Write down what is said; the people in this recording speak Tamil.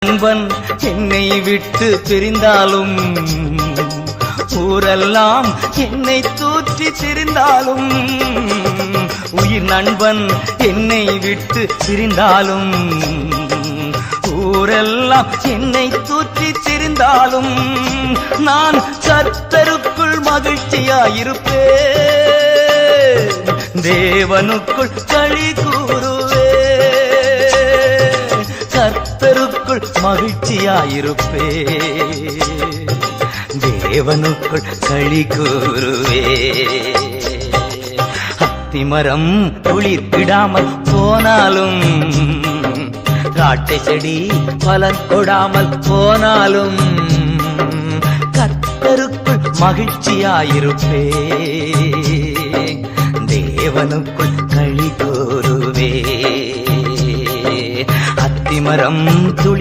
நண்பன் என்னை விட்டு பிரிந்தாலும் ஊரெல்லாம் என்னை தூற்றி திரிந்தாலும் உயிர் நண்பன் என்னை விட்டு பிரிந்தாலும் ஊரெல்லாம் என்னை தூற்றி திரிந்தாலும் நான் கர்த்தருக்குள் மகிழ்ச்சியாயிருப்பேன், தேவனுக்குள் களி கூறுவேன். கர்த்தருக்குள் மகிழ்ச்சியாயிருப்பேன், தேவனுக்குள் களி கூறுவேன். அத்திமரம் குளிர்விடாமல் போனாலும் திராட்சை செடி பலன் கொடாமல் போனாலும் கர்த்தருக்குள் மகிழ்ச்சியாயிருப்பேன், தேவனுக்குள் களி கூறுவேன். அத்திமரம் துளி